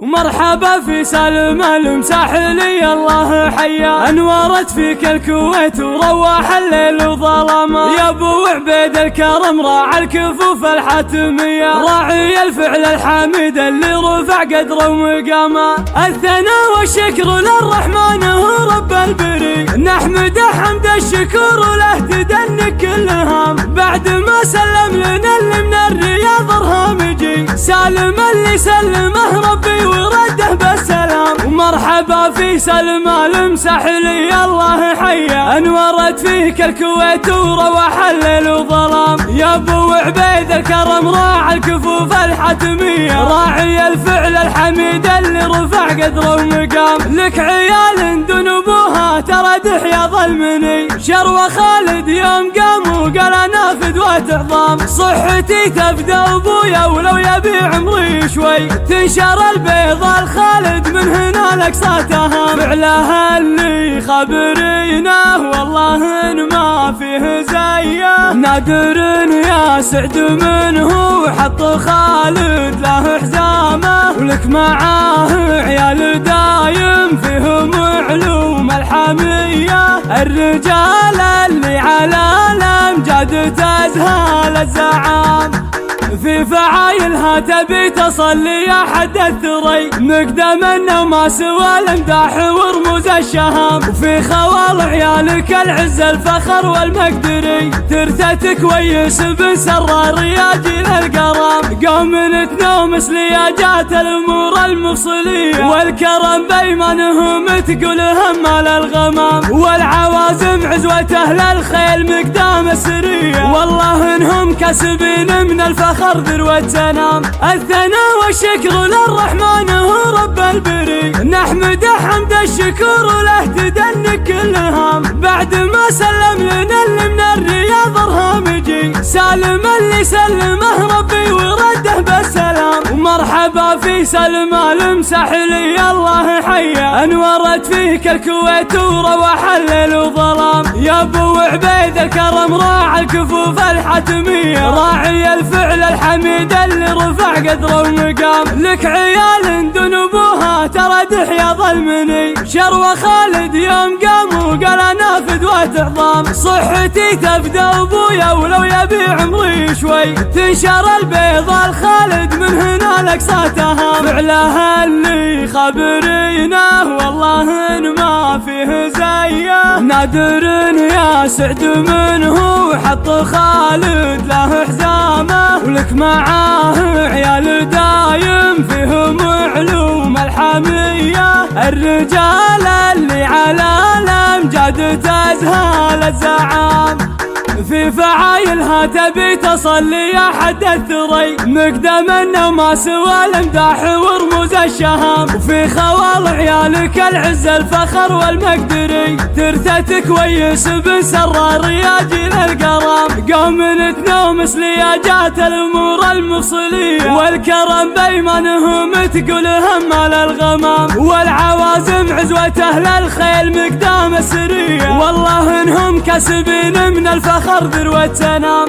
ومرحبا في سالم المساحلي الله حيا، انورت فيك الكويت وروح الليل وظلامه. يا ابو عبيد الكرم راعى الكفوف الحاتميه، راعي الفعل الحميد اللي رفع قدره ومقامه. الثناء والشكر للرحمن هو رب البري، نحمده حمد الشكر له تدنك كل هام. بعد ما سلم لنا اللي من الرياض ارهامجي، سالم اللي سلمه ربي ورده بالسلام. ومرحبا في سلم المساحلي الله حيا، انورت فيك الكويت وروح الليل وظلام. يا ابو عبيد الكرم راعى الكفوف الحاتميه، راعي الفعل الحميد اللي رفع قدره ومقام. لك عيال دون ابوها ترى دحيا ظلمني، شروى خالد يوم قام وقال انا فدوة عظام. صحتي تفدى ابويا ولو يبي عمري شوي، تنشر البيض الخالد من هنا الاقصى تهام. فعلها اللي خبرينه والله ان ما فيه زيه، نادر يا سعد منه وحط خالد له حزامه. ولك معاه عيال دايم فيهم علوم الحميه، الرجال اللي على الامجاد تزهال الزعام. في فعايلها تبي تصلي يا حد الثري، مقدم انه ما سوى الامداح ورموز الشهام. وفي خوال عيالك العز الفخر والمقدري، ترثة كويس بن سرار يا جيل القرام. قوم تنومس لياجات الامور المفصليه، والكرم بايمانهم تقول همال الغمام. والعوازم عزوة اهل الخيل مقدام السريه، والله انهم كسبين من الفخر ذروة سنام. الثناء والشكر للرحمن هو رب البري، نحمده حمد الشكر له تدنك كل هام. بعد ما سلم لنا اللي من الرياض ارهامجي، سالم اللي سلمه ربي ورده بالسلام. ومرحبا في سلم المساحلي الله حيا، انورت فيك الكويت وروح الليل وظلام. يا ابو عبيد الكرم راعى الكفوف الحاتميه، راعي الفعل الحميد اللي رفع قدره ومقام. لك عيال دون ابوها ترى دحيا ظلمني، شروى خالد يوم قام وقال انا فدوة عظام. صحتي تفدى ابويا ولو يبي عمري شوي، تنشر البيض الخالد من هنا الاقصى تهام. فعلها اللي خبرينه والله ان ما فيه زيه، نادر يا سعد منه وحط خالد له حزامه. ولك معاه عيال دايم فيهم علوم الحميه، الرجال اللي على الامجاد تزهال الزعام. في فعايلها تبي تصلي يا حد الثري، مقدم انه ما سوى الامداح ورموز الشهام. وفي خوال عيالك العز الفخر والمقدري، ترثة كويس بن سرار يا جيل القرام. قوم تنومس لياجات الامور المفصليه، والكرم بايمانهم تقول همال الغمام. والعوازم عزوة اهل الخيل مقدام السريه، والله انهم كسبين من الفخر ذروة سنام.